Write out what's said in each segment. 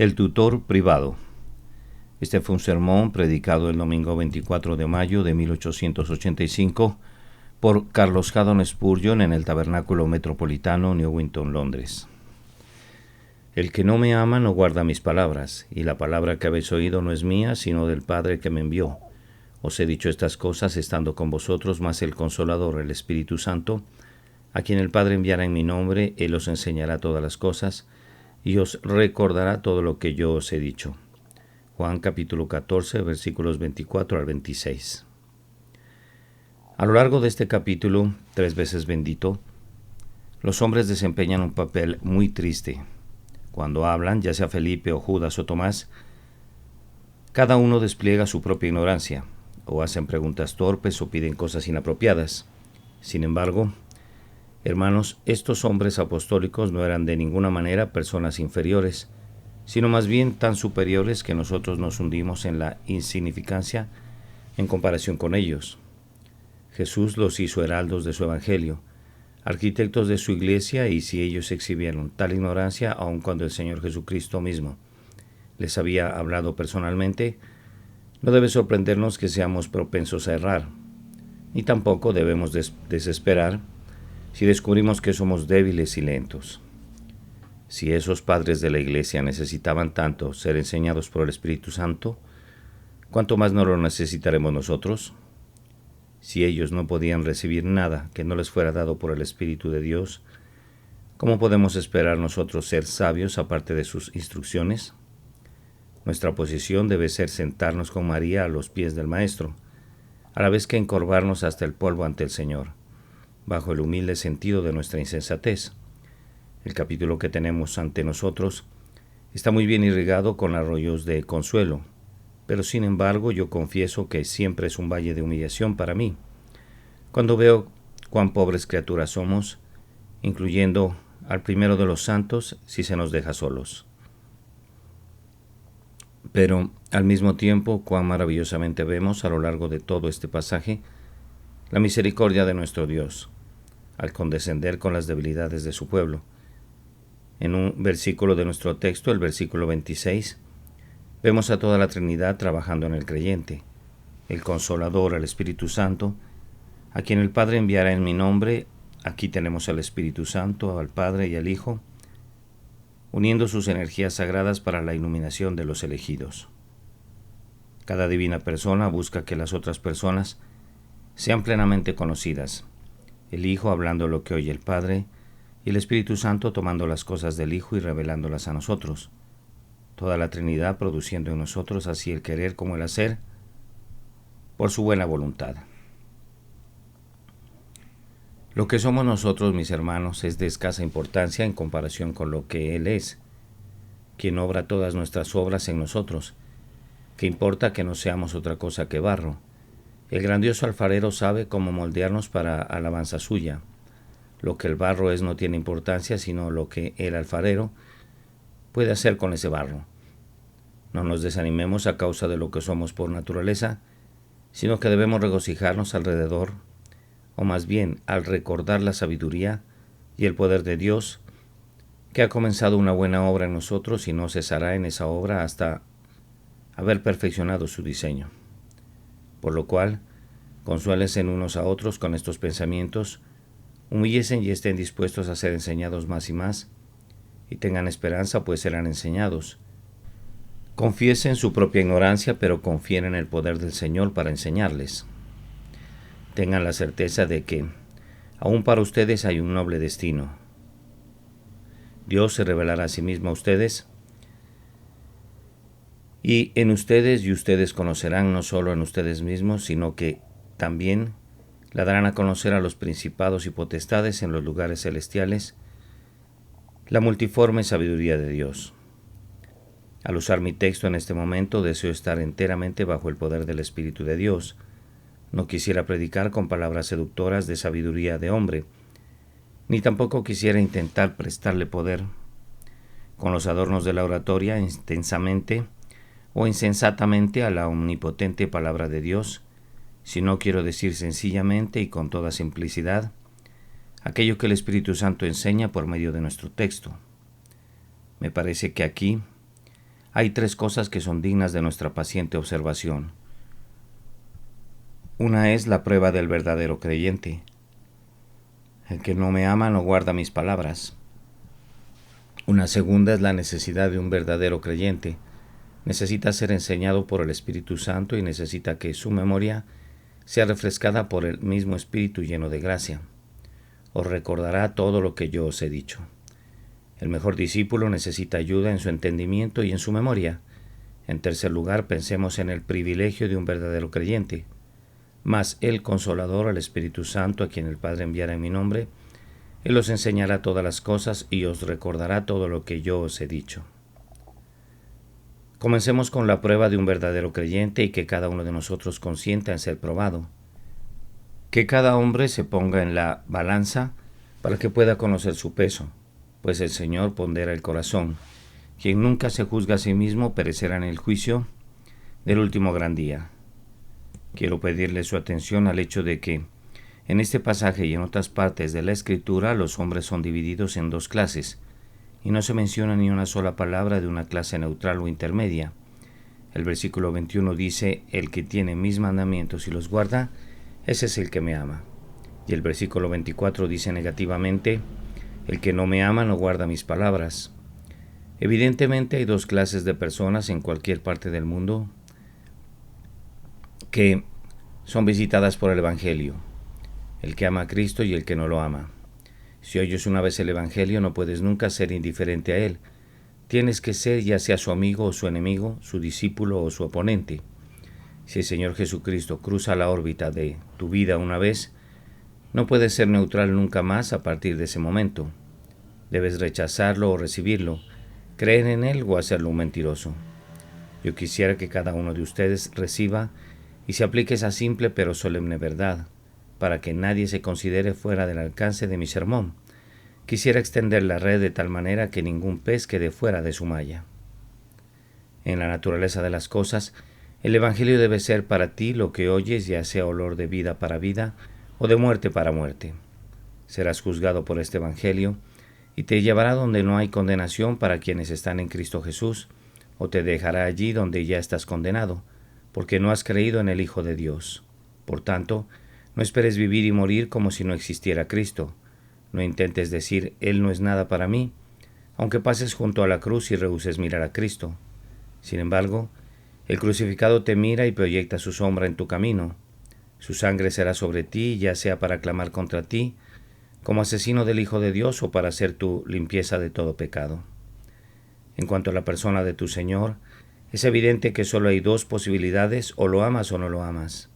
El tutor privado. Este fue un sermón predicado el domingo 24 de mayo de 1885 por Carlos Haddon Spurgeon en el Tabernáculo Metropolitano, Newington, Londres. El que no me ama no guarda mis palabras, y la palabra que habéis oído no es mía, sino del Padre que me envió. Os he dicho estas cosas estando con vosotros, mas el Consolador, el Espíritu Santo, a quien el Padre enviará en mi nombre, Él os enseñará todas las cosas, y os recordará todo lo que yo os he dicho. Juan capítulo 14, versículos 24 al 26. A lo largo de este capítulo, 3 veces bendito, los hombres desempeñan un papel muy triste. Cuando hablan, ya sea Felipe o Judas o Tomás, cada uno despliega su propia ignorancia, o hacen preguntas torpes o piden cosas inapropiadas. Sin embargo, hermanos, estos hombres apostólicos no eran de ninguna manera personas inferiores, sino más bien tan superiores que nosotros nos hundimos en la insignificancia en comparación con ellos. Jesús los hizo heraldos de su evangelio, arquitectos de su iglesia, y si ellos exhibieron tal ignorancia, aun cuando el Señor Jesucristo mismo les había hablado personalmente, no debe sorprendernos que seamos propensos a errar, ni tampoco debemos desesperar si descubrimos que somos débiles y lentos. Si esos padres de la iglesia necesitaban tanto ser enseñados por el Espíritu Santo, ¿cuánto más no lo necesitaremos nosotros? Si ellos no podían recibir nada que no les fuera dado por el Espíritu de Dios, ¿cómo podemos esperar nosotros ser sabios aparte de sus instrucciones? Nuestra posición debe ser sentarnos con María a los pies del Maestro, a la vez que encorvarnos hasta el polvo ante el Señor, bajo el humilde sentido de nuestra insensatez. El capítulo que tenemos ante nosotros está muy bien irrigado con arroyos de consuelo, pero sin embargo yo confieso que siempre es un valle de humillación para mí, cuando veo cuán pobres criaturas somos, incluyendo al primero de los santos, si se nos deja solos. Pero al mismo tiempo, cuán maravillosamente vemos a lo largo de todo este pasaje la misericordia de nuestro Dios, al condescender con las debilidades de su pueblo. En un versículo de nuestro texto, el versículo 26, vemos a toda la Trinidad trabajando en el creyente, el Consolador, el Espíritu Santo, a quien el Padre enviará en mi nombre. Aquí tenemos al Espíritu Santo, al Padre y al Hijo, uniendo sus energías sagradas para la iluminación de los elegidos. Cada divina persona busca que las otras personas sean plenamente conocidas, el Hijo hablando lo que oye el Padre, y el Espíritu Santo tomando las cosas del Hijo y revelándolas a nosotros. Toda la Trinidad produciendo en nosotros así el querer como el hacer, por su buena voluntad. Lo que somos nosotros, mis hermanos, es de escasa importancia en comparación con lo que Él es, quien obra todas nuestras obras en nosotros. ¿Qué importa que no seamos otra cosa que barro? El grandioso alfarero sabe cómo moldearnos para alabanza suya. Lo que el barro es no tiene importancia, sino lo que el alfarero puede hacer con ese barro. No nos desanimemos a causa de lo que somos por naturaleza, sino que debemos regocijarnos alrededor, o más bien al recordar la sabiduría y el poder de Dios, que ha comenzado una buena obra en nosotros y no cesará en esa obra hasta haber perfeccionado su diseño. Por lo cual, consuélense unos a otros con estos pensamientos, humíllense y estén dispuestos a ser enseñados más y más, y tengan esperanza, pues serán enseñados. Confiesen su propia ignorancia, pero confíen en el poder del Señor para enseñarles. Tengan la certeza de que aún para ustedes hay un noble destino. Dios se revelará a sí mismo a ustedes, y en ustedes, y ustedes conocerán no solo en ustedes mismos, sino que también la darán a conocer a los principados y potestades en los lugares celestiales, la multiforme sabiduría de Dios. Al usar mi texto en este momento, deseo estar enteramente bajo el poder del Espíritu de Dios. No quisiera predicar con palabras seductoras de sabiduría de hombre, ni tampoco quisiera intentar prestarle poder con los adornos de la oratoria intensamente o insensatamente a la omnipotente palabra de Dios, si no quiero decir sencillamente y con toda simplicidad aquello que el Espíritu Santo enseña por medio de nuestro texto. Me parece que aquí hay tres cosas que son dignas de nuestra paciente observación. Una es la prueba del verdadero creyente. El que no me ama no guarda mis palabras. Una segunda es la necesidad de un verdadero creyente. Necesita ser enseñado por el Espíritu Santo y necesita que su memoria sea refrescada por el mismo Espíritu lleno de gracia. Os recordará todo lo que yo os he dicho. El mejor discípulo necesita ayuda en su entendimiento y en su memoria. En tercer lugar, pensemos en el privilegio de un verdadero creyente. Mas el Consolador, el Espíritu Santo, a quien el Padre enviará en mi nombre, Él os enseñará todas las cosas y os recordará todo lo que yo os he dicho. Comencemos con la prueba de un verdadero creyente y que cada uno de nosotros consienta en ser probado. Que cada hombre se ponga en la balanza para que pueda conocer su peso, pues el Señor pondera el corazón. Quien nunca se juzga a sí mismo perecerá en el juicio del último gran día. Quiero pedirle su atención al hecho de que en este pasaje y en otras partes de la Escritura los hombres son divididos en dos clases, y no se menciona ni una sola palabra de una clase neutral o intermedia. El versículo 21 dice: el que tiene mis mandamientos y los guarda, ese es el que me ama. Y el versículo 24 dice negativamente: el que no me ama no guarda mis palabras. Evidentemente hay dos clases de personas en cualquier parte del mundo que son visitadas por el Evangelio: el que ama a Cristo y el que no lo ama. Si oyes una vez el Evangelio, no puedes nunca ser indiferente a él. Tienes que ser ya sea su amigo o su enemigo, su discípulo o su oponente. Si el Señor Jesucristo cruza la órbita de tu vida una vez, no puedes ser neutral nunca más a partir de ese momento. Debes rechazarlo o recibirlo, creer en él o hacerlo un mentiroso. Yo quisiera que cada uno de ustedes reciba y se aplique esa simple pero solemne verdad, para que nadie se considere fuera del alcance de mi sermón. Quisiera extender la red de tal manera que ningún pez quede fuera de su malla. En la naturaleza de las cosas, el Evangelio debe ser para ti lo que oyes, ya sea olor de vida para vida o de muerte para muerte. Serás juzgado por este Evangelio y te llevará donde no hay condenación para quienes están en Cristo Jesús, o te dejará allí donde ya estás condenado, porque no has creído en el Hijo de Dios. Por tanto, no esperes vivir y morir como si no existiera Cristo. No intentes decir: Él no es nada para mí, aunque pases junto a la cruz y rehuses mirar a Cristo. Sin embargo, el crucificado te mira y proyecta su sombra en tu camino. Su sangre será sobre ti, ya sea para clamar contra ti, como asesino del Hijo de Dios, o para hacer tu limpieza de todo pecado. En cuanto a la persona de tu Señor, es evidente que solo hay dos posibilidades: o lo amas o no lo amas.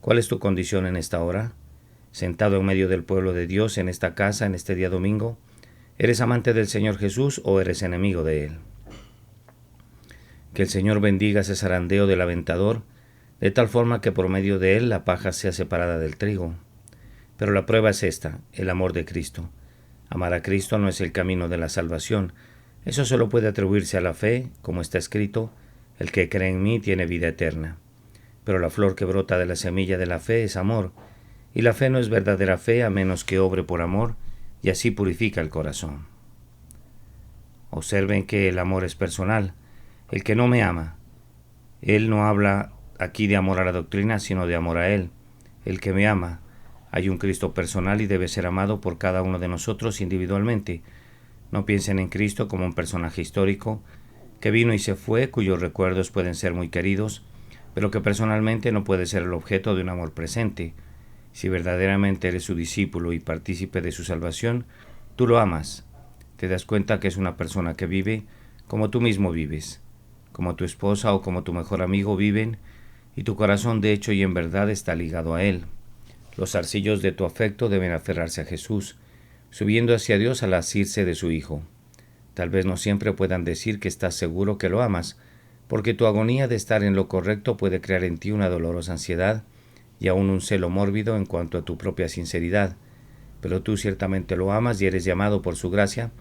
¿Cuál es tu condición en esta hora? Sentado en medio del pueblo de Dios en esta casa, en este día domingo, ¿eres amante del Señor Jesús o eres enemigo de Él? Que el Señor bendiga ese zarandeo del aventador, de tal forma que por medio de él la paja sea separada del trigo. Pero la prueba es esta: el amor de Cristo. Amar a Cristo no es el camino de la salvación. Eso solo puede atribuirse a la fe, como está escrito: el que cree en mí tiene vida eterna. Pero la flor que brota de la semilla de la fe es amor, y la fe no es verdadera fe a menos que obre por amor, y así purifica el corazón. Observen que el amor es personal. El que no me ama, él no habla aquí de amor a la doctrina, sino de amor a él. El que me ama, hay un Cristo personal y debe ser amado por cada uno de nosotros individualmente. No piensen en Cristo como un personaje histórico que vino y se fue, cuyos recuerdos pueden ser muy queridos, pero que personalmente no puede ser el objeto de un amor presente. Si verdaderamente eres su discípulo y partícipe de su salvación, tú lo amas. Te das cuenta que es una persona que vive como tú mismo vives, como tu esposa o como tu mejor amigo viven, y tu corazón de hecho y en verdad está ligado a él. Los zarcillos de tu afecto deben aferrarse a Jesús, subiendo hacia Dios al asirse de su Hijo. Tal vez no siempre puedan decir que estás seguro que lo amas, porque tu agonía de estar en lo correcto puede crear en ti una dolorosa ansiedad y aún un celo mórbido en cuanto a tu propia sinceridad. Pero tú ciertamente lo amas y eres llamado por su gracia,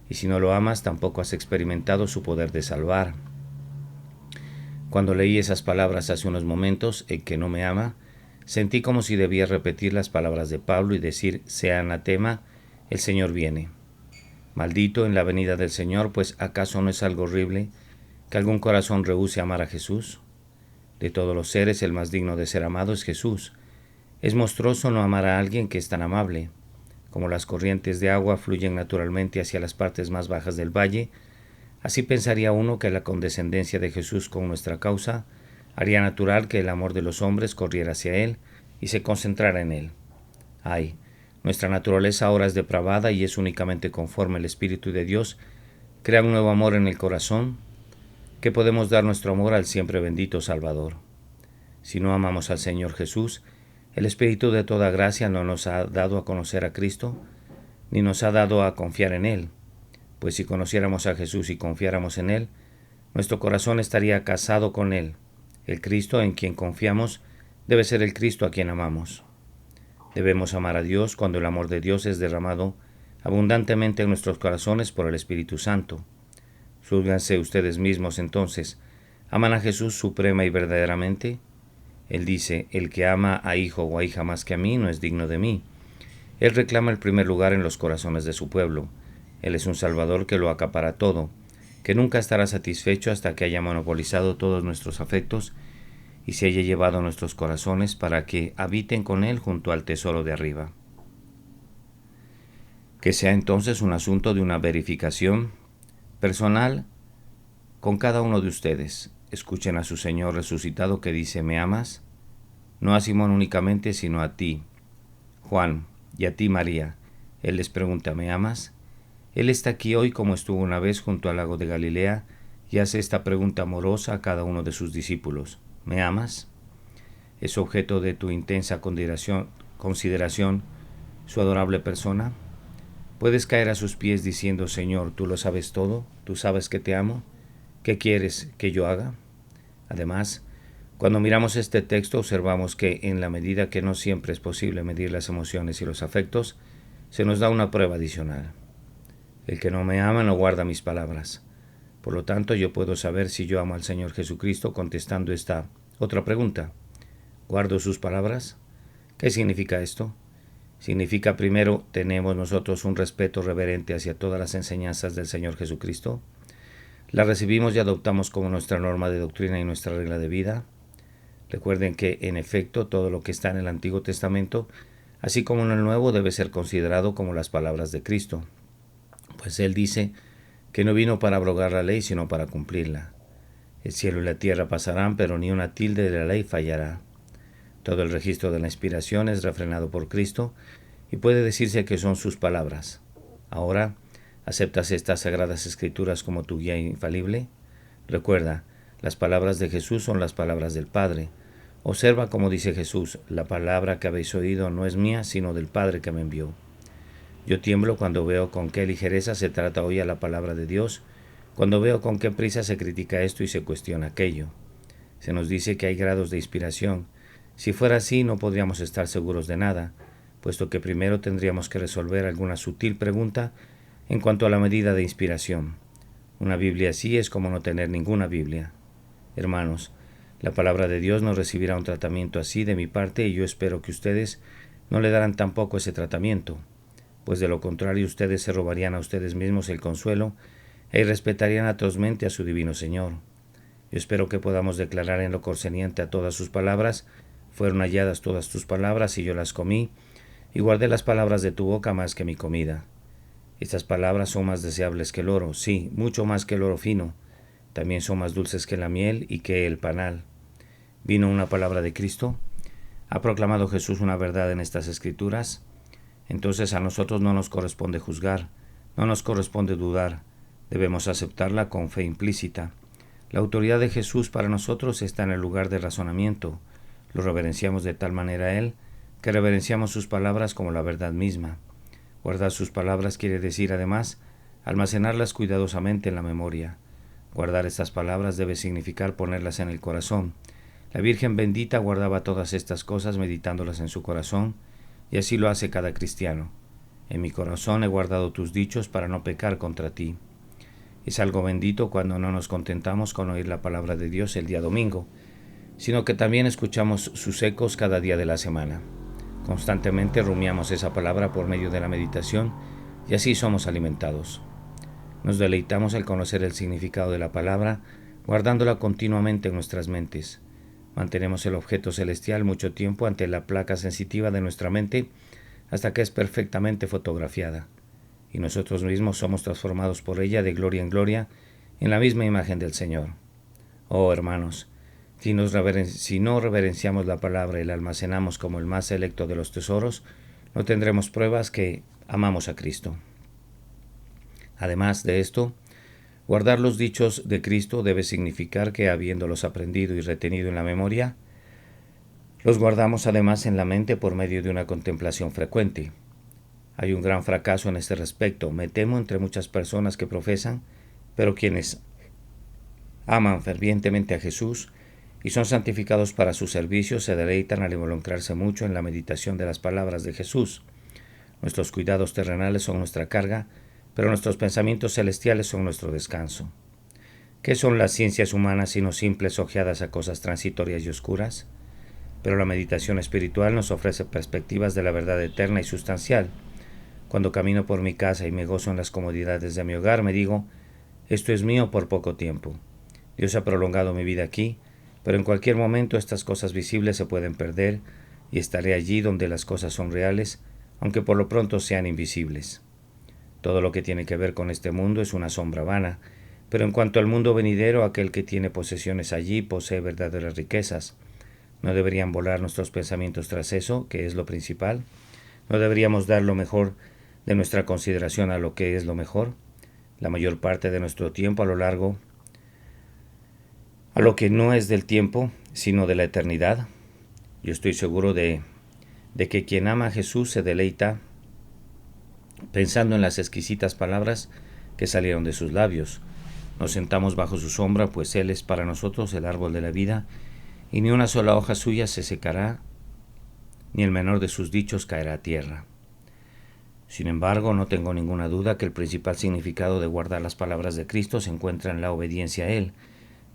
y si no lo amas tampoco has experimentado su poder de salvar. Cuando leí esas palabras hace unos momentos, el que no me ama, sentí como si debía repetir las palabras de Pablo y decir: sea anatema, el Señor viene. Maldito en la venida del Señor, pues ¿acaso no es algo horrible que algún corazón rehúse amar a Jesús. De todos los seres, el más digno de ser amado es Jesús. Es monstruoso no amar a alguien que es tan amable. Como las corrientes de agua fluyen naturalmente hacia las partes más bajas del valle, así pensaría uno que la condescendencia de Jesús con nuestra causa haría natural que el amor de los hombres corriera hacia Él y se concentrara en Él. Ay, nuestra naturaleza ahora es depravada y es únicamente conforme el Espíritu de Dios crea un nuevo amor en el corazón, que podemos dar nuestro amor al siempre bendito Salvador. Si no amamos al Señor Jesús, el Espíritu de toda gracia no nos ha dado a conocer a Cristo, ni nos ha dado a confiar en Él, pues si conociéramos a Jesús y confiáramos en Él, nuestro corazón estaría casado con Él. El Cristo en quien confiamos debe ser el Cristo a quien amamos. Debemos amar a Dios cuando el amor de Dios es derramado abundantemente en nuestros corazones por el Espíritu Santo. Júzganse ustedes mismos entonces, ¿aman a Jesús suprema y verdaderamente? Él dice, el que ama a hijo o a hija más que a mí no es digno de mí. Él reclama el primer lugar en los corazones de su pueblo. Él es un Salvador que lo acapara todo, que nunca estará satisfecho hasta que haya monopolizado todos nuestros afectos y se haya llevado nuestros corazones para que habiten con Él junto al tesoro de arriba. Que sea entonces un asunto de una verificación personal con cada uno de ustedes. Escuchen a su Señor resucitado que dice, ¿me amas? No a Simón únicamente, sino a ti, Juan, y a ti, María. Él les pregunta, ¿me amas? Él está aquí hoy como estuvo una vez junto al lago de Galilea y hace esta pregunta amorosa a cada uno de sus discípulos. ¿Me amas? ¿Es objeto de tu intensa consideración su adorable persona? ¿Puedes caer a sus pies diciendo, Señor, tú lo sabes todo, tú sabes que te amo? ¿Qué quieres que yo haga? Además, cuando miramos este texto observamos que en la medida que no siempre es posible medir las emociones y los afectos, se nos da una prueba adicional. El que no me ama no guarda mis palabras. Por lo tanto, yo puedo saber si yo amo al Señor Jesucristo contestando esta otra pregunta. ¿Guardo sus palabras? ¿Qué significa esto? Significa, primero, ¿tenemos nosotros un respeto reverente hacia todas las enseñanzas del Señor Jesucristo? ¿Las recibimos y adoptamos como nuestra norma de doctrina y nuestra regla de vida? Recuerden que, en efecto, todo lo que está en el Antiguo Testamento, así como en el Nuevo, debe ser considerado como las palabras de Cristo, pues Él dice que no vino para abrogar la ley, sino para cumplirla. El cielo y la tierra pasarán, pero ni una tilde de la ley fallará. Todo el registro de la inspiración es refrenado por Cristo y puede decirse que son sus palabras. Ahora, ¿aceptas estas sagradas escrituras como tu guía infalible? Recuerda, las palabras de Jesús son las palabras del Padre. Observa cómo dice Jesús, la palabra que habéis oído no es mía, sino del Padre que me envió. Yo tiemblo cuando veo con qué ligereza se trata hoy a la palabra de Dios, cuando veo con qué prisa se critica esto y se cuestiona aquello. Se nos dice que hay grados de inspiración. Si fuera así, no podríamos estar seguros de nada, puesto que primero tendríamos que resolver alguna sutil pregunta en cuanto a la medida de inspiración. Una Biblia así es como no tener ninguna Biblia. Hermanos, la palabra de Dios no recibirá un tratamiento así de mi parte y yo espero que ustedes no le darán tampoco ese tratamiento, pues de lo contrario ustedes se robarían a ustedes mismos el consuelo e irrespetarían atrozmente a su divino Señor. Yo espero que podamos declarar en lo concerniente a todas sus palabras, fueron halladas todas tus palabras y yo las comí, y guardé las palabras de tu boca más que mi comida. Estas palabras son más deseables que el oro, sí, mucho más que el oro fino. También son más dulces que la miel y que el panal. ¿Vino una palabra de Cristo? ¿Ha proclamado Jesús una verdad en estas Escrituras? Entonces a nosotros no nos corresponde juzgar, no nos corresponde dudar, debemos aceptarla con fe implícita. La autoridad de Jesús para nosotros está en el lugar de razonamiento. Lo reverenciamos de tal manera a Él, que reverenciamos sus palabras como la verdad misma. Guardar sus palabras quiere decir, además, almacenarlas cuidadosamente en la memoria. Guardar estas palabras debe significar ponerlas en el corazón. La Virgen bendita guardaba todas estas cosas meditándolas en su corazón, y así lo hace cada cristiano. En mi corazón he guardado tus dichos para no pecar contra ti. Es algo bendito cuando no nos contentamos con oír la palabra de Dios el día domingo, sino que también escuchamos sus ecos cada día de la semana. Constantemente rumiamos esa palabra por medio de la meditación y así somos alimentados. Nos deleitamos al conocer el significado de la palabra, guardándola continuamente en nuestras mentes. Mantenemos el objeto celestial mucho tiempo ante la placa sensitiva de nuestra mente hasta que es perfectamente fotografiada, y nosotros mismos somos transformados por ella de gloria en gloria en la misma imagen del Señor. Oh hermanos, si no reverenciamos la palabra y la almacenamos como el más selecto de los tesoros, no tendremos pruebas que amamos a Cristo. Además de esto, guardar los dichos de Cristo debe significar que, habiéndolos aprendido y retenido en la memoria, los guardamos además en la mente por medio de una contemplación frecuente. Hay un gran fracaso en este respecto, me temo, entre muchas personas que profesan, pero quienes aman fervientemente a Jesús y son santificados para su servicio se deleitan al involucrarse mucho en la meditación de las palabras de Jesús. Nuestros cuidados terrenales son nuestra carga, pero nuestros pensamientos celestiales son nuestro descanso. ¿Qué son las ciencias humanas sino simples ojeadas a cosas transitorias y oscuras? Pero la meditación espiritual nos ofrece perspectivas de la verdad eterna y sustancial. Cuando camino por mi casa y me gozo en las comodidades de mi hogar, me digo, esto es mío por poco tiempo. Dios ha prolongado mi vida aquí, pero en cualquier momento estas cosas visibles se pueden perder y estaré allí donde las cosas son reales, aunque por lo pronto sean invisibles. Todo lo que tiene que ver con este mundo es una sombra vana, pero en cuanto al mundo venidero, aquel que tiene posesiones allí posee verdaderas riquezas. ¿No deberían volar nuestros pensamientos tras eso, que es lo principal? ¿No deberíamos dar lo mejor de nuestra consideración a lo que es lo mejor? La mayor parte de nuestro tiempo a lo que no es del tiempo, sino de la eternidad. Yo estoy seguro de que quien ama a Jesús se deleita pensando en las exquisitas palabras que salieron de sus labios. Nos sentamos bajo su sombra, pues Él es para nosotros el árbol de la vida, y ni una sola hoja suya se secará, ni el menor de sus dichos caerá a tierra. Sin embargo, no tengo ninguna duda que el principal significado de guardar las palabras de Cristo se encuentra en la obediencia a Él.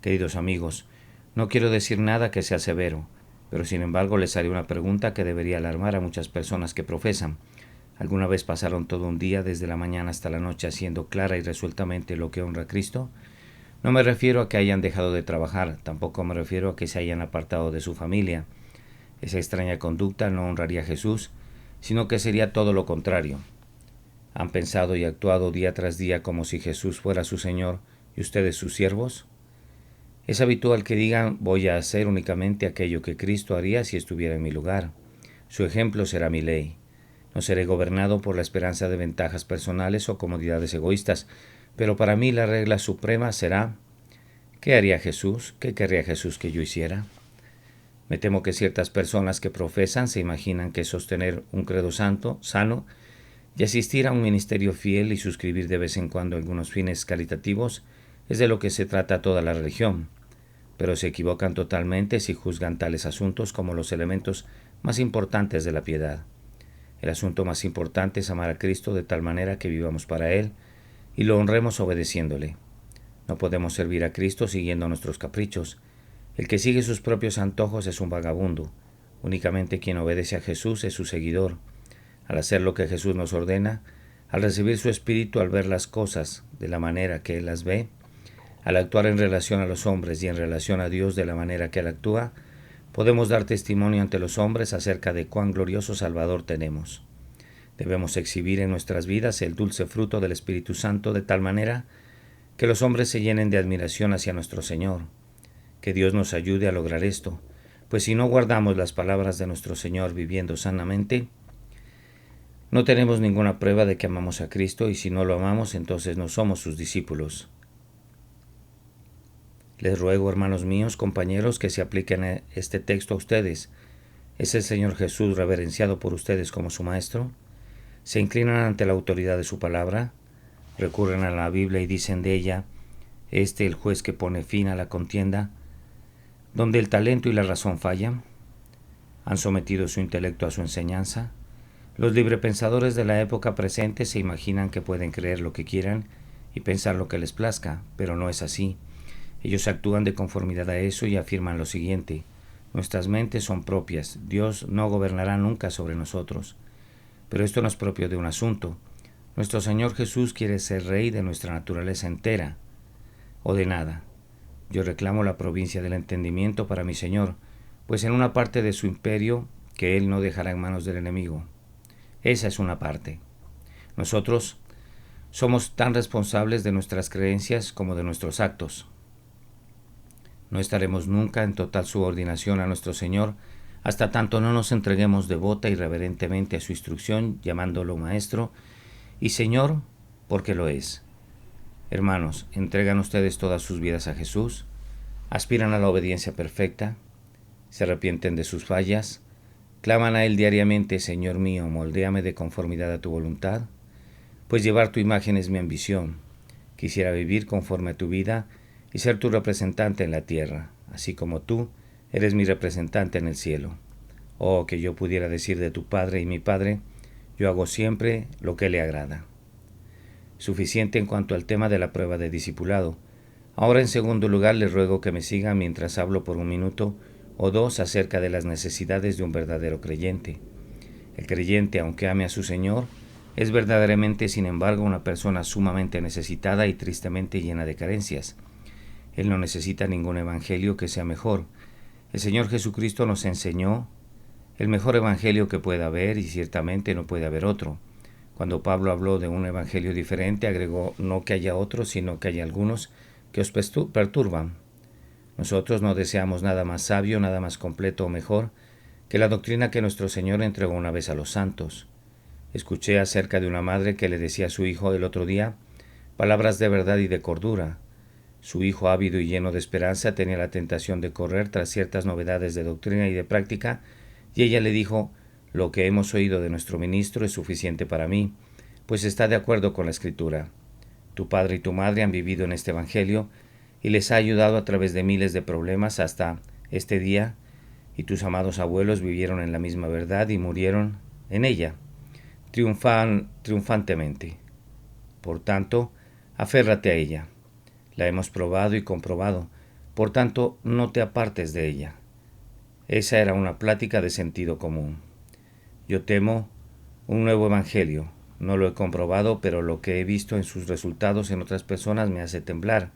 Queridos amigos, no quiero decir nada que sea severo, pero sin embargo les haré una pregunta que debería alarmar a muchas personas que profesan. ¿Alguna vez pasaron todo un día desde la mañana hasta la noche haciendo clara y resueltamente lo que honra a Cristo? No me refiero a que hayan dejado de trabajar, tampoco me refiero a que se hayan apartado de su familia. Esa extraña conducta no honraría a Jesús, sino que sería todo lo contrario. ¿Han pensado y actuado día tras día como si Jesús fuera su Señor y ustedes sus siervos? Es habitual que digan, voy a hacer únicamente aquello que Cristo haría si estuviera en mi lugar. Su ejemplo será mi ley. No seré gobernado por la esperanza de ventajas personales o comodidades egoístas, pero para mí la regla suprema será, ¿qué haría Jesús? ¿Qué querría Jesús que yo hiciera? Me temo que ciertas personas que profesan se imaginan que sostener un credo sano, y asistir a un ministerio fiel y suscribir de vez en cuando algunos fines caritativos es de lo que se trata toda la religión, pero se equivocan totalmente si juzgan tales asuntos como los elementos más importantes de la piedad. El asunto más importante es amar a Cristo de tal manera que vivamos para Él y lo honremos obedeciéndole. No podemos servir a Cristo siguiendo nuestros caprichos. El que sigue sus propios antojos es un vagabundo. Únicamente quien obedece a Jesús es su seguidor. Al hacer lo que Jesús nos ordena, al recibir su Espíritu, al ver las cosas de la manera que Él las ve, al actuar en relación a los hombres y en relación a Dios de la manera que Él actúa, podemos dar testimonio ante los hombres acerca de cuán glorioso Salvador tenemos. Debemos exhibir en nuestras vidas el dulce fruto del Espíritu Santo de tal manera que los hombres se llenen de admiración hacia nuestro Señor. Que Dios nos ayude a lograr esto, pues si no guardamos las palabras de nuestro Señor viviendo sanamente, no tenemos ninguna prueba de que amamos a Cristo, y si no lo amamos, entonces no somos sus discípulos. Les ruego, hermanos míos, compañeros, que se apliquen este texto a ustedes. ¿Es el Señor Jesús reverenciado por ustedes como su Maestro? ¿Se inclinan ante la autoridad de su palabra? ¿Recurren a la Biblia y dicen de ella, el juez que pone fin a la contienda, donde el talento y la razón fallan? ¿Han sometido su intelecto a su enseñanza? Los librepensadores de la época presente se imaginan que pueden creer lo que quieran y pensar lo que les plazca, pero no es así. Ellos actúan de conformidad a eso y afirman lo siguiente: nuestras mentes son propias, Dios no gobernará nunca sobre nosotros. Pero esto no es propio de un asunto. Nuestro Señor Jesús quiere ser Rey de nuestra naturaleza entera, o de nada. Yo reclamo la provincia del entendimiento para mi Señor, pues en una parte de su imperio que Él no dejará en manos del enemigo. Esa es una parte. Nosotros somos tan responsables de nuestras creencias como de nuestros actos. No estaremos nunca en total subordinación a nuestro Señor hasta tanto no nos entreguemos devota y reverentemente a su instrucción, llamándolo Maestro y Señor, porque lo es. Hermanos, ¿entregan ustedes todas sus vidas a Jesús? ¿Aspiran a la obediencia perfecta? ¿Se arrepienten de sus fallas? ¿Claman a Él diariamente, Señor mío, moldéame de conformidad a tu voluntad? Pues llevar tu imagen es mi ambición. Quisiera vivir conforme a tu vida y ser tu representante en la tierra, así como tú eres mi representante en el cielo. Oh, que yo pudiera decir de tu Padre y mi Padre, yo hago siempre lo que le agrada. Suficiente en cuanto al tema de la prueba de discipulado. Ahora, en segundo lugar, les ruego que me sigan mientras hablo por un minuto o dos acerca de las necesidades de un verdadero creyente. El creyente, aunque ame a su Señor, es verdaderamente, sin embargo, una persona sumamente necesitada y tristemente llena de carencias. Él no necesita ningún evangelio que sea mejor. El Señor Jesucristo nos enseñó el mejor evangelio que pueda haber y ciertamente no puede haber otro. Cuando Pablo habló de un evangelio diferente, agregó no que haya otros, sino que hay algunos que os perturban. Nosotros no deseamos nada más sabio, nada más completo o mejor que la doctrina que nuestro Señor entregó una vez a los santos. Escuché acerca de una madre que le decía a su hijo el otro día palabras de verdad y de cordura. Su hijo, ávido y lleno de esperanza, tenía la tentación de correr tras ciertas novedades de doctrina y de práctica, y ella le dijo: lo que hemos oído de nuestro ministro es suficiente para mí, pues está de acuerdo con la Escritura. Tu padre y tu madre han vivido en este Evangelio y les ha ayudado a través de miles de problemas hasta este día, y tus amados abuelos vivieron en la misma verdad y murieron en ella, triunfantemente. Por tanto, aférrate a ella. La hemos probado y comprobado, por tanto, no te apartes de ella. Esa era una plática de sentido común. Yo temo un nuevo evangelio. No lo he comprobado, pero lo que he visto en sus resultados en otras personas me hace temblar.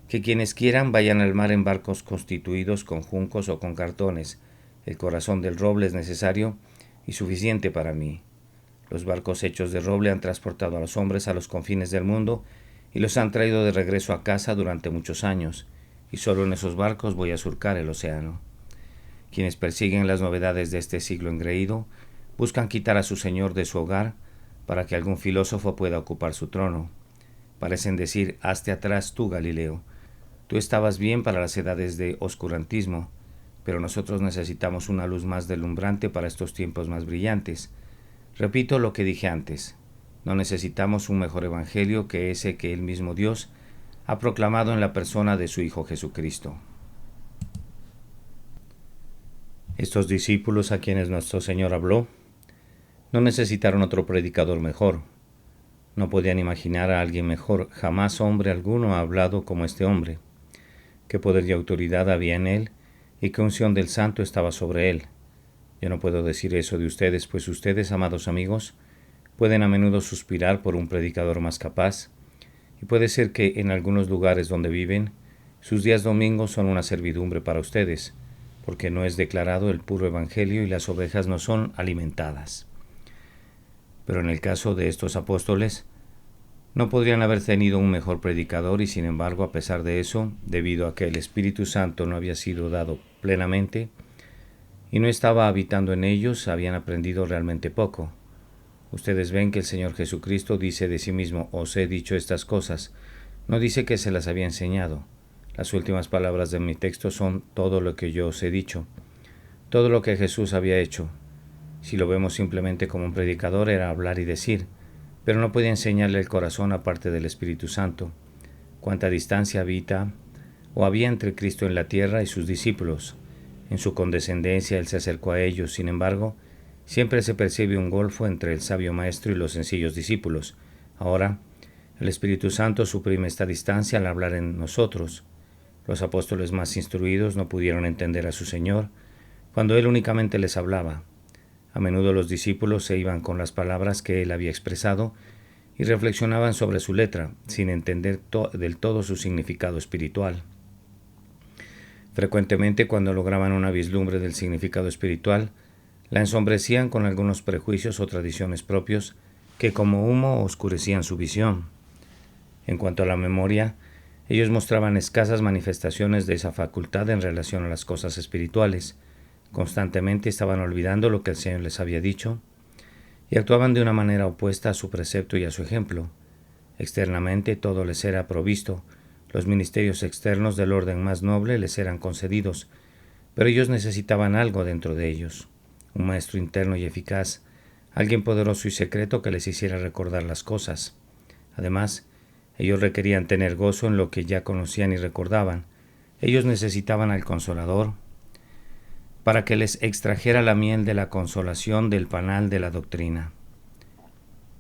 Que quienes quieran vayan al mar en barcos constituidos con juncos o con cartones. El corazón del roble es necesario y suficiente para mí. Los barcos hechos de roble han transportado a los hombres a los confines del mundo y los han traído de regreso a casa durante muchos años, y solo en esos barcos voy a surcar el océano. Quienes persiguen las novedades de este siglo engreído buscan quitar a su Señor de su hogar para que algún filósofo pueda ocupar su trono. Parecen decir: hazte atrás tú, Galileo. Tú estabas bien para las edades de oscurantismo, pero nosotros necesitamos una luz más deslumbrante para estos tiempos más brillantes. Repito lo que dije antes. No necesitamos un mejor evangelio que ese que el mismo Dios ha proclamado en la persona de su Hijo Jesucristo. Estos discípulos a quienes nuestro Señor habló no necesitaron otro predicador mejor. No podían imaginar a alguien mejor. Jamás hombre alguno ha hablado como este hombre. Qué poder y autoridad había en él y qué unción del Santo estaba sobre él. Yo no puedo decir eso de ustedes, pues ustedes, amados amigos, pueden a menudo suspirar por un predicador más capaz, y puede ser que en algunos lugares donde viven, sus días domingos son una servidumbre para ustedes, porque no es declarado el puro evangelio y las ovejas no son alimentadas. Pero en el caso de estos apóstoles, no podrían haber tenido un mejor predicador y sin embargo, a pesar de eso, debido a que el Espíritu Santo no había sido dado plenamente y no estaba habitando en ellos, habían aprendido realmente poco. Ustedes ven que el Señor Jesucristo dice de sí mismo: os he dicho estas cosas. No dice que se las había enseñado. Las últimas palabras de mi texto son: todo lo que yo os he dicho. Todo lo que Jesús había hecho. Si lo vemos simplemente como un predicador, era hablar y decir, pero no podía enseñarle el corazón aparte del Espíritu Santo. Cuánta distancia había entre Cristo en la tierra y sus discípulos. En su condescendencia Él se acercó a ellos, sin embargo, siempre se percibe un golfo entre el sabio maestro y los sencillos discípulos. Ahora, el Espíritu Santo suprime esta distancia al hablar en nosotros. Los apóstoles más instruidos no pudieron entender a su Señor cuando Él únicamente les hablaba. A menudo los discípulos se iban con las palabras que Él había expresado y reflexionaban sobre su letra, sin entender del todo su significado espiritual. Frecuentemente, cuando lograban una vislumbre del significado espiritual, la ensombrecían con algunos prejuicios o tradiciones propios que como humo oscurecían su visión. En cuanto a la memoria, ellos mostraban escasas manifestaciones de esa facultad en relación a las cosas espirituales. Constantemente estaban olvidando lo que el Señor les había dicho y actuaban de una manera opuesta a su precepto y a su ejemplo. Externamente todo les era provisto, los ministerios externos del orden más noble les eran concedidos, pero ellos necesitaban algo dentro de ellos, un maestro interno y eficaz, alguien poderoso y secreto que les hiciera recordar las cosas. Además, ellos requerían tener gozo en lo que ya conocían y recordaban. Ellos necesitaban al Consolador para que les extrajera la miel de la consolación del panal de la doctrina.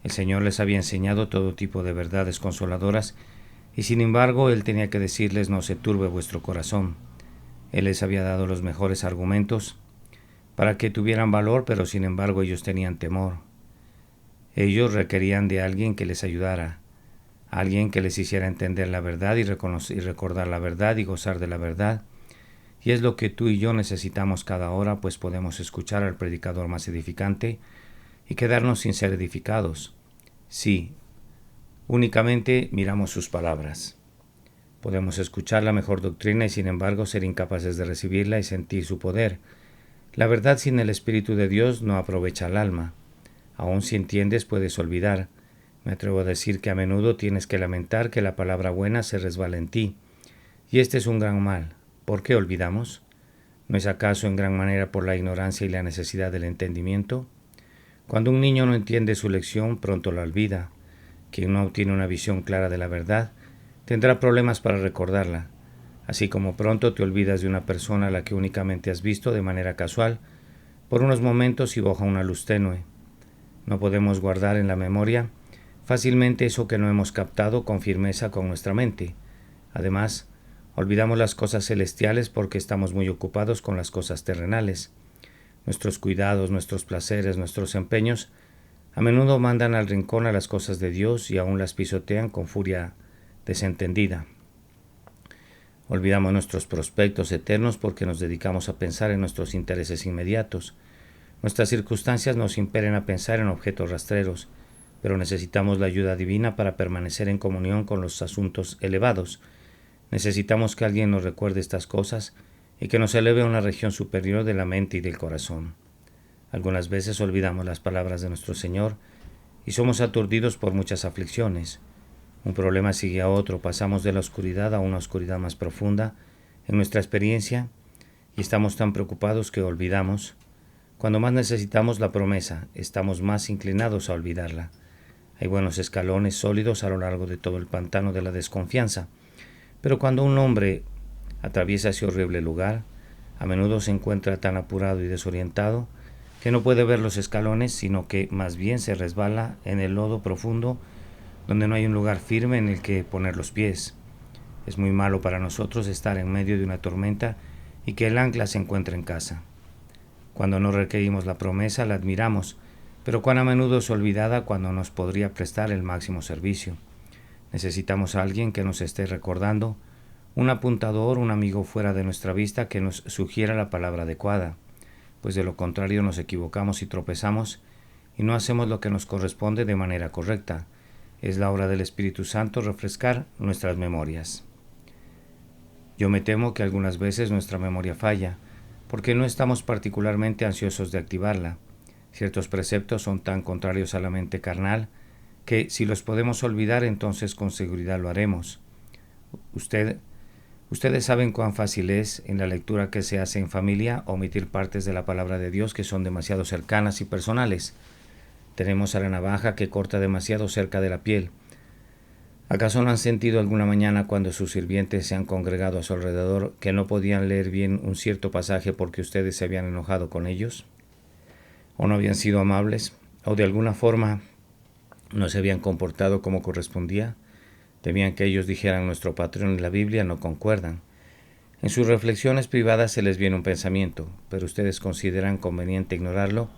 El Señor les había enseñado todo tipo de verdades consoladoras y sin embargo Él tenía que decirles: no se turbe vuestro corazón. Él les había dado los mejores argumentos para que tuvieran valor, pero sin embargo ellos tenían temor. Ellos requerían de alguien que les ayudara, alguien que les hiciera entender la verdad y recordar la verdad y gozar de la verdad. Y es lo que tú y yo necesitamos cada hora, pues podemos escuchar al predicador más edificante y quedarnos sin ser edificados. Sí, únicamente miramos sus palabras. Podemos escuchar la mejor doctrina y sin embargo ser incapaces de recibirla y sentir su poder. La verdad sin el Espíritu de Dios no aprovecha al alma. Aun si entiendes, puedes olvidar. Me atrevo a decir que a menudo tienes que lamentar que la palabra buena se resbala en ti. Y este es un gran mal. ¿Por qué olvidamos? ¿No es acaso en gran manera por la ignorancia y la necesidad del entendimiento? Cuando un niño no entiende su lección, pronto la olvida. Quien no tiene una visión clara de la verdad, tendrá problemas para recordarla, así como pronto te olvidas de una persona a la que únicamente has visto de manera casual, por unos momentos y bajo una luz tenue. No podemos guardar en la memoria fácilmente eso que no hemos captado con firmeza con nuestra mente. Además, olvidamos las cosas celestiales porque estamos muy ocupados con las cosas terrenales. Nuestros cuidados, nuestros placeres, nuestros empeños a menudo mandan al rincón a las cosas de Dios y aún las pisotean con furia desentendida. Olvidamos nuestros prospectos eternos porque nos dedicamos a pensar en nuestros intereses inmediatos. Nuestras circunstancias nos impelen a pensar en objetos rastreros, pero necesitamos la ayuda divina para permanecer en comunión con los asuntos elevados. Necesitamos que alguien nos recuerde estas cosas y que nos eleve a una región superior de la mente y del corazón. Algunas veces olvidamos las palabras de nuestro Señor y somos aturdidos por muchas aflicciones. Un problema sigue a otro, pasamos de la oscuridad a una oscuridad más profunda en nuestra experiencia y estamos tan preocupados que olvidamos. Cuando más necesitamos la promesa, estamos más inclinados a olvidarla. Hay buenos escalones sólidos a lo largo de todo el pantano de la desconfianza, pero cuando un hombre atraviesa ese horrible lugar, a menudo se encuentra tan apurado y desorientado que no puede ver los escalones, sino que más bien se resbala en el lodo profundo donde no hay un lugar firme en el que poner los pies. Es muy malo para nosotros estar en medio de una tormenta y que el ancla se encuentre en casa. Cuando no requerimos la promesa, la admiramos, pero cuán a menudo es olvidada cuando nos podría prestar el máximo servicio. Necesitamos a alguien que nos esté recordando, un apuntador, un amigo fuera de nuestra vista que nos sugiera la palabra adecuada, pues de lo contrario nos equivocamos y tropezamos y no hacemos lo que nos corresponde de manera correcta. Es la obra del Espíritu Santo refrescar nuestras memorias. Yo me temo que algunas veces nuestra memoria falla, porque no estamos particularmente ansiosos de activarla. Ciertos preceptos son tan contrarios a la mente carnal que si los podemos olvidar, entonces con seguridad lo haremos. Ustedes saben cuán fácil es, en la lectura que se hace en familia, omitir partes de la palabra de Dios que son demasiado cercanas y personales. Tenemos a la navaja que corta demasiado cerca de la piel. ¿Acaso no han sentido alguna mañana cuando sus sirvientes se han congregado a su alrededor que no podían leer bien un cierto pasaje porque ustedes se habían enojado con ellos? ¿O no habían sido amables? ¿O de alguna forma no se habían comportado como correspondía? Temían que ellos dijeran: nuestro patrón y la Biblia no concuerdan. En sus reflexiones privadas se les viene un pensamiento, pero ustedes consideran conveniente ignorarlo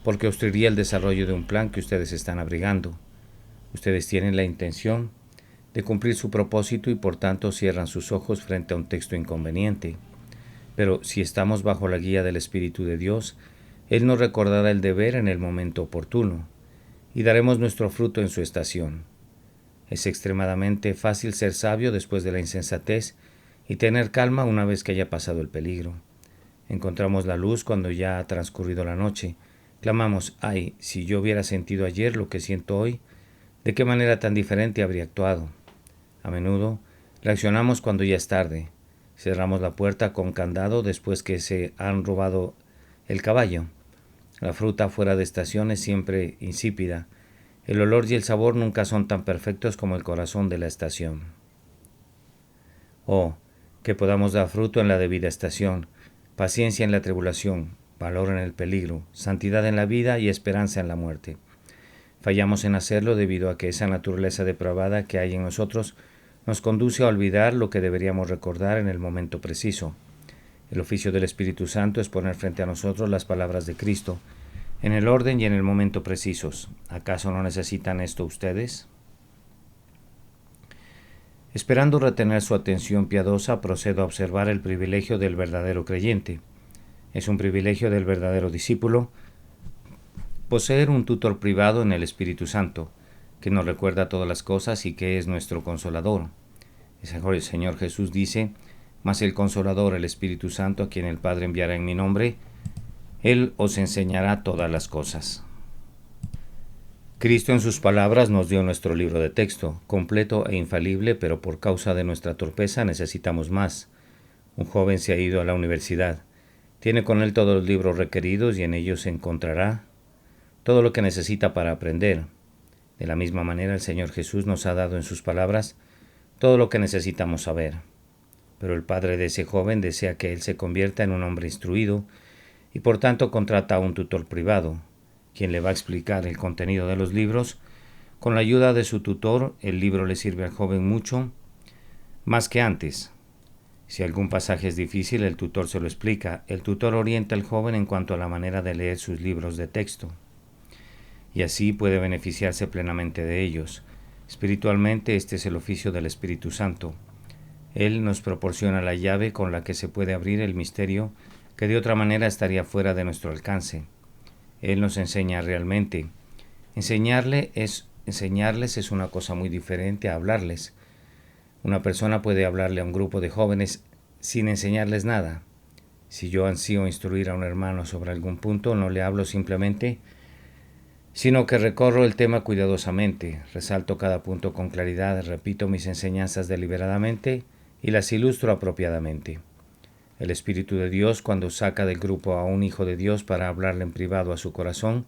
porque obstruiría el desarrollo de un plan que ustedes están abrigando. Ustedes tienen la intención de cumplir su propósito y por tanto cierran sus ojos frente a un texto inconveniente. pero si estamos bajo la guía del Espíritu de Dios, Él nos recordará el deber en el momento oportuno, y daremos nuestro fruto en su estación. Es extremadamente fácil ser sabio después de la insensatez y tener calma una vez que haya pasado el peligro. Encontramos la luz cuando ya ha transcurrido la noche. Clamamos, ay, si yo hubiera sentido ayer lo que siento hoy, ¿de qué manera tan diferente habría actuado? A menudo reaccionamos cuando ya es tarde. Cerramos la puerta con candado después que se han robado el caballo. La fruta fuera de estación es siempre insípida. El olor y el sabor nunca son tan perfectos como el corazón de la estación. Oh, que podamos dar fruto en la debida estación, paciencia en la tribulación, valor en el peligro, santidad en la vida y esperanza en la muerte. Fallamos en hacerlo debido a que esa naturaleza depravada que hay en nosotros nos conduce a olvidar lo que deberíamos recordar en el momento preciso. El oficio del Espíritu Santo es poner frente a nosotros las palabras de Cristo, en el orden y en el momento precisos. ¿Acaso no necesitan esto ustedes? Esperando retener su atención piadosa, procedo a observar el privilegio del verdadero creyente. Es un privilegio del verdadero discípulo poseer un tutor privado en el Espíritu Santo, que nos recuerda todas las cosas y que es nuestro consolador. El Señor Jesús dice, mas el consolador, el Espíritu Santo, a quien el Padre enviará en mi nombre, Él os enseñará todas las cosas. Cristo en sus palabras nos dio nuestro libro de texto, completo e infalible, pero por causa de nuestra torpeza necesitamos más. Un joven se ha ido a la universidad. Tiene con él todos los libros requeridos y en ellos se encontrará todo lo que necesita para aprender. De la misma manera el Señor Jesús nos ha dado en sus palabras todo lo que necesitamos saber. Pero el padre de ese joven desea que él se convierta en un hombre instruido y por tanto contrata a un tutor privado, quien le va a explicar el contenido de los libros. Con la ayuda de su tutor, el libro le sirve al joven mucho más que antes. Si algún pasaje es difícil, el tutor se lo explica. El tutor orienta al joven en cuanto a la manera de leer sus libros de texto, y así puede beneficiarse plenamente de ellos. Espiritualmente, este es el oficio del Espíritu Santo. Él nos proporciona la llave con la que se puede abrir el misterio que de otra manera estaría fuera de nuestro alcance. Él nos enseña realmente. Enseñarles es una cosa muy diferente a hablarles. Una persona puede hablarle a un grupo de jóvenes sin enseñarles nada. Si yo ansío instruir a un hermano sobre algún punto, no le hablo simplemente, sino que recorro el tema cuidadosamente, resalto cada punto con claridad, repito mis enseñanzas deliberadamente y las ilustro apropiadamente. El Espíritu de Dios, cuando saca del grupo a un hijo de Dios para hablarle en privado a su corazón,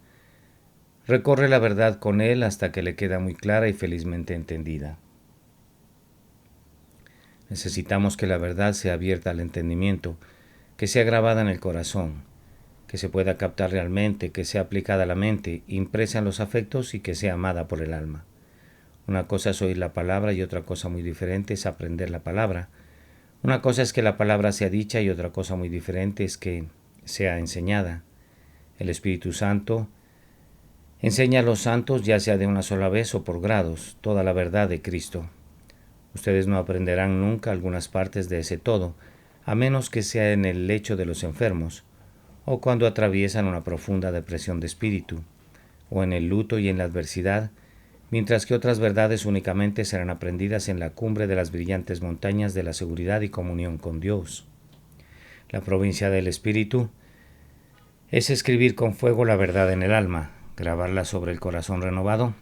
recorre la verdad con él hasta que le queda muy clara y felizmente entendida. Necesitamos que la verdad sea abierta al entendimiento, que sea grabada en el corazón, que se pueda captar realmente, que sea aplicada a la mente, impresa en los afectos y que sea amada por el alma. Una cosa es oír la palabra y otra cosa muy diferente es aprender la palabra. Una cosa es que la palabra sea dicha y otra cosa muy diferente es que sea enseñada. El Espíritu Santo enseña a los santos, ya sea de una sola vez o por grados, toda la verdad de Cristo. Ustedes no aprenderán nunca algunas partes de ese todo, a menos que sea en el lecho de los enfermos, o cuando atraviesan una profunda depresión de espíritu, o en el luto y en la adversidad, mientras que otras verdades únicamente serán aprendidas en la cumbre de las brillantes montañas de la seguridad y comunión con Dios. La provincia del espíritu es escribir con fuego la verdad en el alma, grabarla sobre el corazón renovado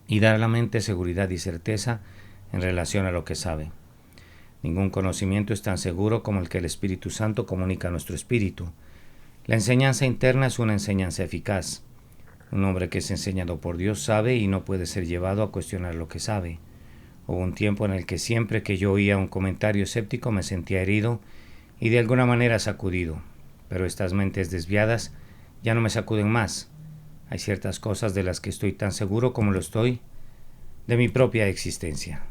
y dar a la mente seguridad y certeza en relación a lo que sabe. Ningún conocimiento es tan seguro como el que el Espíritu Santo comunica a nuestro espíritu. La enseñanza interna es una enseñanza eficaz. Un hombre que es enseñado por Dios sabe y no puede ser llevado a cuestionar lo que sabe. Hubo un tiempo en el que siempre que yo oía un comentario escéptico me sentía herido y de alguna manera sacudido. Pero estas mentes desviadas ya no me sacuden más. Hay ciertas cosas de las que estoy tan seguro como lo estoy de mi propia existencia.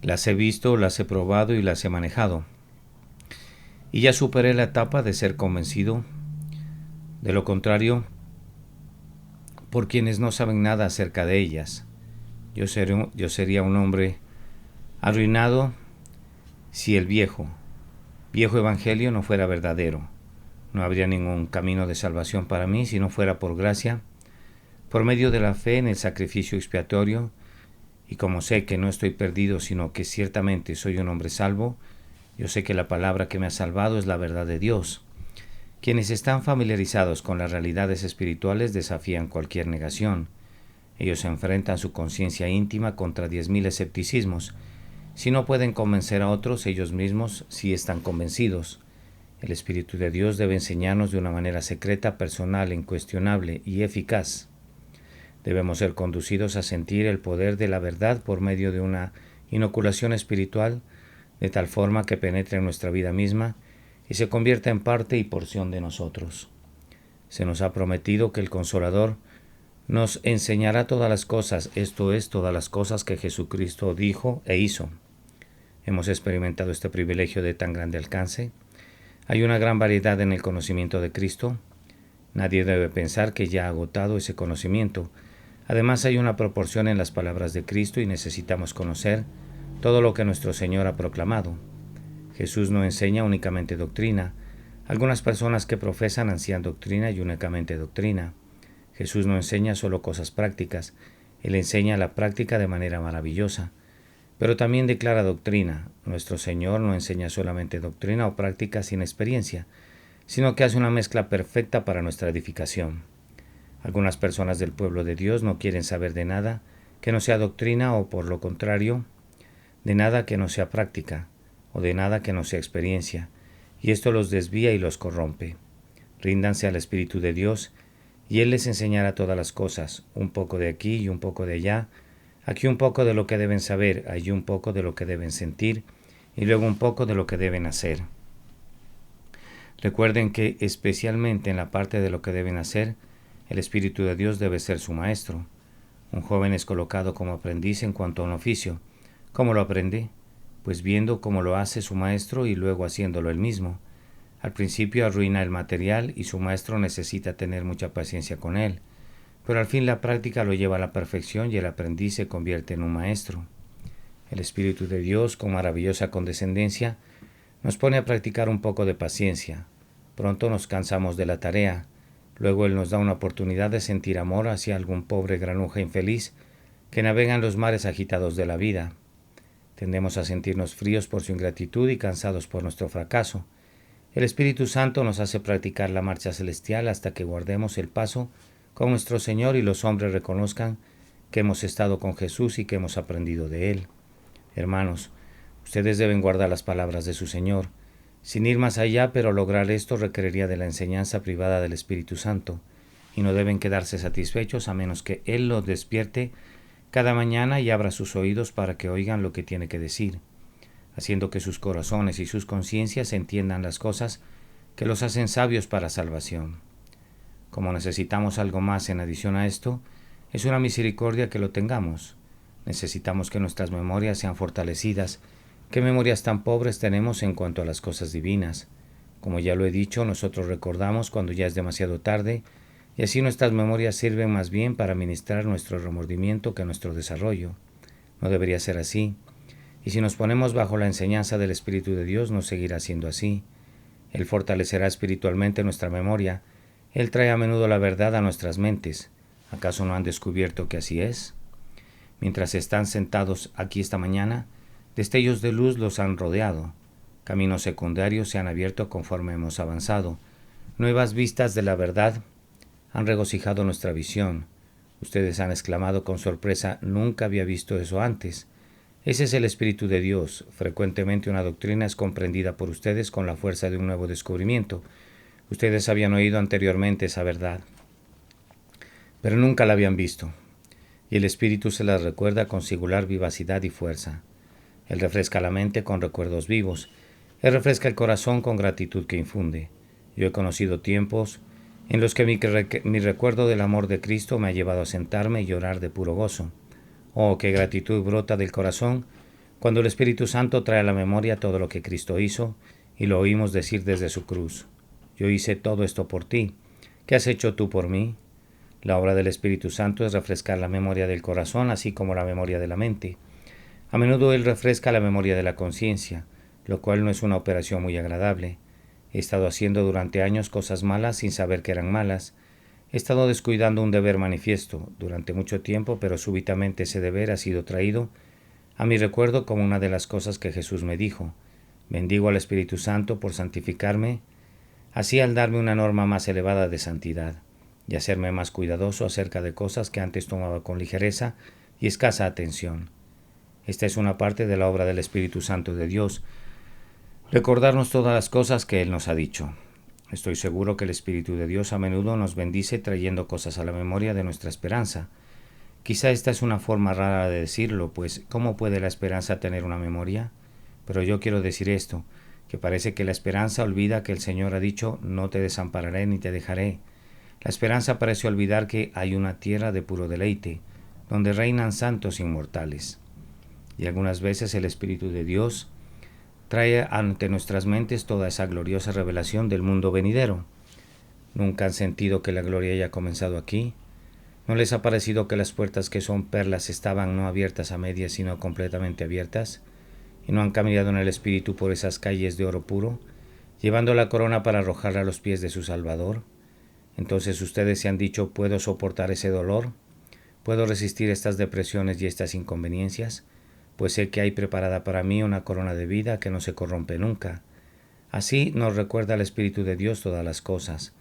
Las he visto, las he probado y las he manejado. Y ya superé la etapa de ser convencido. De lo contrario, por quienes no saben nada acerca de ellas. Yo sería un hombre arruinado si el viejo, viejo evangelio no fuera verdadero. No habría ningún camino de salvación para mí si no fuera por gracia, por medio de la fe en el sacrificio expiatorio, y como sé que no estoy perdido, sino que ciertamente soy un hombre salvo, yo sé que la palabra que me ha salvado es la verdad de Dios. Quienes están familiarizados con las realidades espirituales desafían cualquier negación. Ellos enfrentan su conciencia íntima contra 10.000 escepticismos. Si no pueden convencer a otros, ellos mismos sí están convencidos. El Espíritu de Dios debe enseñarnos de una manera secreta, personal, incuestionable y eficaz. Debemos ser conducidos a sentir el poder de la verdad por medio de una inoculación espiritual, de tal forma que penetre en nuestra vida misma y se convierta en parte y porción de nosotros. Se nos ha prometido que el Consolador nos enseñará todas las cosas, esto es, todas las cosas que Jesucristo dijo e hizo. Hemos experimentado este privilegio de tan grande alcance. Hay una gran variedad en el conocimiento de Cristo. Nadie debe pensar que ya ha agotado ese conocimiento. Además, hay una proporción en las palabras de Cristo y necesitamos conocer todo lo que nuestro Señor ha proclamado. Jesús no enseña únicamente doctrina. Algunas personas que profesan ansían doctrina y únicamente doctrina. Jesús no enseña solo cosas prácticas. Él enseña la práctica de manera maravillosa. Pero también declara doctrina. Nuestro Señor no enseña solamente doctrina o práctica sin experiencia, sino que hace una mezcla perfecta para nuestra edificación. Algunas personas del pueblo de Dios no quieren saber de nada que no sea doctrina o, por lo contrario, de nada que no sea práctica o de nada que no sea experiencia, y esto los desvía y los corrompe. Ríndanse al Espíritu de Dios y Él les enseñará todas las cosas, un poco de aquí y un poco de allá, aquí un poco de lo que deben saber, allí un poco de lo que deben sentir y luego un poco de lo que deben hacer. Recuerden que especialmente en la parte de lo que deben hacer, el Espíritu de Dios debe ser su maestro. Un joven es colocado como aprendiz en cuanto a un oficio. ¿Cómo lo aprende? Pues viendo cómo lo hace su maestro y luego haciéndolo él mismo. Al principio arruina el material y su maestro necesita tener mucha paciencia con él. Pero al fin la práctica lo lleva a la perfección y el aprendiz se convierte en un maestro. El Espíritu de Dios, con maravillosa condescendencia, nos pone a practicar un poco de paciencia. Pronto nos cansamos de la tarea. Luego Él nos da una oportunidad de sentir amor hacia algún pobre granuja infeliz que navega en los mares agitados de la vida. Tendemos a sentirnos fríos por su ingratitud y cansados por nuestro fracaso. El Espíritu Santo nos hace practicar la marcha celestial hasta que guardemos el paso con nuestro Señor y los hombres reconozcan que hemos estado con Jesús y que hemos aprendido de Él. Hermanos, ustedes deben guardar las palabras de su Señor, sin ir más allá, pero lograr esto requeriría de la enseñanza privada del Espíritu Santo, y no deben quedarse satisfechos a menos que Él los despierte cada mañana y abra sus oídos para que oigan lo que tiene que decir, haciendo que sus corazones y sus conciencias entiendan las cosas que los hacen sabios para salvación. Como necesitamos algo más en adición a esto, es una misericordia que lo tengamos. Necesitamos que nuestras memorias sean fortalecidas. ¿Qué memorias tan pobres tenemos en cuanto a las cosas divinas? Como ya lo he dicho, nosotros recordamos cuando ya es demasiado tarde, y así nuestras memorias sirven más bien para ministrar nuestro remordimiento que nuestro desarrollo. No debería ser así. Y si nos ponemos bajo la enseñanza del Espíritu de Dios, no seguirá siendo así. Él fortalecerá espiritualmente nuestra memoria. Él trae a menudo la verdad a nuestras mentes. ¿Acaso no han descubierto que así es? Mientras están sentados aquí esta mañana, destellos de luz los han rodeado. Caminos secundarios se han abierto conforme hemos avanzado. Nuevas vistas de la verdad han regocijado nuestra visión. Ustedes han exclamado con sorpresa, nunca había visto eso antes. Ese es el Espíritu de Dios. Frecuentemente una doctrina es comprendida por ustedes con la fuerza de un nuevo descubrimiento. Ustedes habían oído anteriormente esa verdad, pero nunca la habían visto. Y el Espíritu se las recuerda con singular vivacidad y fuerza. Él refresca la mente con recuerdos vivos. Él refresca el corazón con gratitud que infunde. Yo he conocido tiempos en los que mi recuerdo del amor de Cristo me ha llevado a sentarme y llorar de puro gozo. Oh, qué gratitud brota del corazón cuando el Espíritu Santo trae a la memoria todo lo que Cristo hizo y lo oímos decir desde su cruz. Yo hice todo esto por ti. ¿Qué has hecho tú por mí? La obra del Espíritu Santo es refrescar la memoria del corazón, así como la memoria de la mente. A menudo Él refresca la memoria de la conciencia. lo cual no es una operación muy agradable. He estado haciendo durante años cosas malas sin saber que eran malas. He estado descuidando un deber manifiesto durante mucho tiempo, pero súbitamente ese deber ha sido traído a mi recuerdo como una de las cosas que Jesús me dijo. Bendigo al Espíritu Santo por santificarme, así al darme una norma más elevada de santidad y hacerme más cuidadoso acerca de cosas que antes tomaba con ligereza y escasa atención. Esta es una parte de la obra del Espíritu Santo de Dios, recordarnos todas las cosas que Él nos ha dicho. Estoy seguro que el Espíritu de Dios a menudo nos bendice trayendo cosas a la memoria de nuestra esperanza. Quizá esta es una forma rara de decirlo, pues ¿cómo puede la esperanza tener una memoria? Pero yo quiero decir esto, que parece que la esperanza olvida que el Señor ha dicho no te desampararé ni te dejaré. La esperanza parece olvidar que hay una tierra de puro deleite, donde reinan santos inmortales. Y algunas veces el Espíritu de Dios trae ante nuestras mentes toda esa gloriosa revelación del mundo venidero. ¿Nunca han sentido que la gloria haya comenzado aquí? ¿No les ha parecido que las puertas que son perlas estaban no abiertas a medias sino completamente abiertas? ¿Y no han caminado en el Espíritu por esas calles de oro puro, llevando la corona para arrojarla a los pies de su Salvador? Entonces ustedes se han dicho, ¿puedo soportar ese dolor? ¿Puedo resistir estas depresiones y estas inconveniencias? Pues sé que hay preparada para mí una corona de vida que no se corrompe nunca. Así nos recuerda el Espíritu de Dios todas las cosas.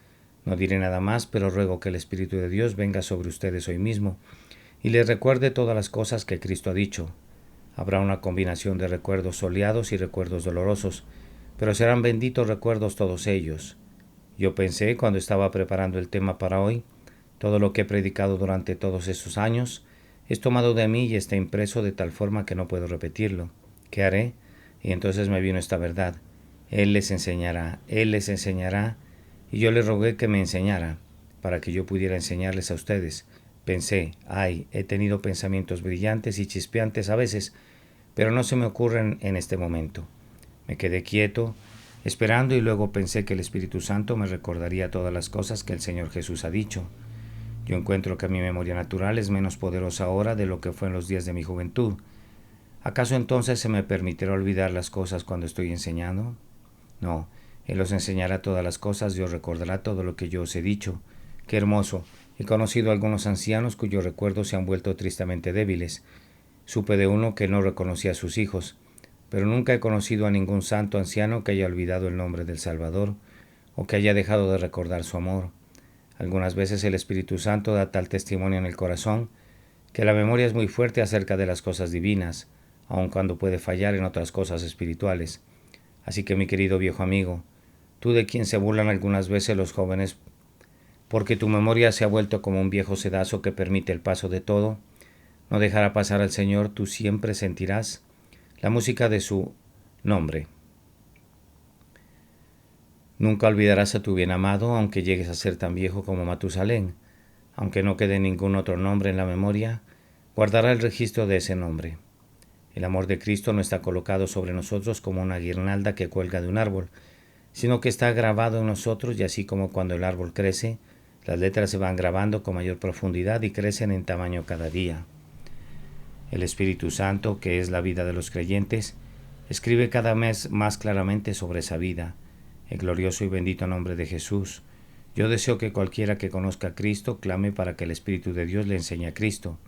No diré nada más, pero ruego que el Espíritu de Dios venga sobre ustedes hoy mismo y les recuerde todas las cosas que Cristo ha dicho. Habrá una combinación de recuerdos soleados y recuerdos dolorosos, pero serán benditos recuerdos todos ellos. Yo pensé, cuando estaba preparando el tema para hoy, todo lo que he predicado durante todos estos años es tomado de mí y está impreso de tal forma que no puedo repetirlo. ¿Qué haré? Y entonces me vino esta verdad. Él les enseñará, y yo le rogué que me enseñara, para que yo pudiera enseñarles a ustedes. Pensé, he tenido pensamientos brillantes y chispeantes a veces, pero no se me ocurren en este momento. Me quedé quieto, esperando, y luego pensé que el Espíritu Santo me recordaría todas las cosas que el Señor Jesús ha dicho. Yo encuentro que mi memoria natural es menos poderosa ahora de lo que fue en los días de mi juventud. ¿Acaso entonces se me permitirá olvidar las cosas cuando estoy enseñando? No, Él os enseñará todas las cosas y os recordará todo lo que yo os he dicho. ¡Qué hermoso! He conocido a algunos ancianos cuyos recuerdos se han vuelto tristemente débiles. Supe de uno que no reconocía a sus hijos, pero nunca he conocido a ningún santo anciano que haya olvidado el nombre del Salvador o que haya dejado de recordar su amor. Algunas veces el Espíritu Santo da tal testimonio en el corazón que la memoria es muy fuerte acerca de las cosas divinas, aun cuando puede fallar en otras cosas espirituales. Así que, mi querido viejo amigo, tú de quien se burlan algunas veces los jóvenes porque tu memoria se ha vuelto como un viejo sedazo que permite el paso de todo, no dejará pasar al Señor, tú siempre sentirás la música de su nombre. Nunca olvidarás a tu bien amado, aunque llegues a ser tan viejo como Matusalén. Aunque no quede ningún otro nombre en la memoria, guardará el registro de ese nombre. El amor de Cristo no está colocado sobre nosotros como una guirnalda que cuelga de un árbol, sino que está grabado en nosotros, y así como cuando el árbol crece, las letras se van grabando con mayor profundidad y crecen en tamaño cada día. El Espíritu Santo, que es la vida de los creyentes, escribe cada mes más claramente sobre esa vida. El glorioso y bendito nombre de Jesús. Yo deseo que cualquiera que conozca a Cristo clame para que el Espíritu de Dios le enseñe a Cristo.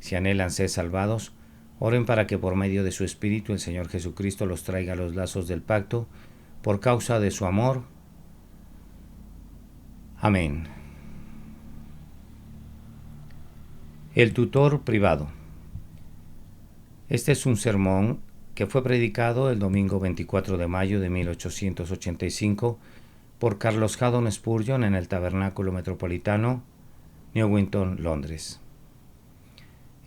Si anhelan ser salvados, oren para que por medio de su Espíritu el Señor Jesucristo los traiga a los lazos del pacto por causa de su amor. Amén. El tutor privado. Este es un sermón que fue predicado el domingo 24 de mayo de 1885 por Carlos Haddon Spurgeon en el Tabernáculo Metropolitano, Newington, Londres.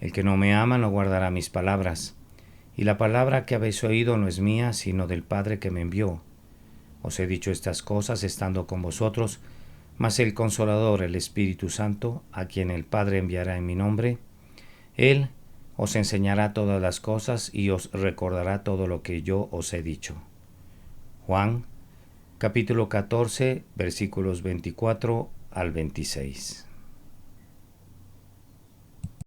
El que no me ama no guardará mis palabras, y la palabra que habéis oído no es mía, sino del Padre que me envió. Os he dicho estas cosas estando con vosotros, mas el Consolador, el Espíritu Santo, a quien el Padre enviará en mi nombre, Él os enseñará todas las cosas y os recordará todo lo que yo os he dicho. Juan, capítulo 14, versículos 24 al 26.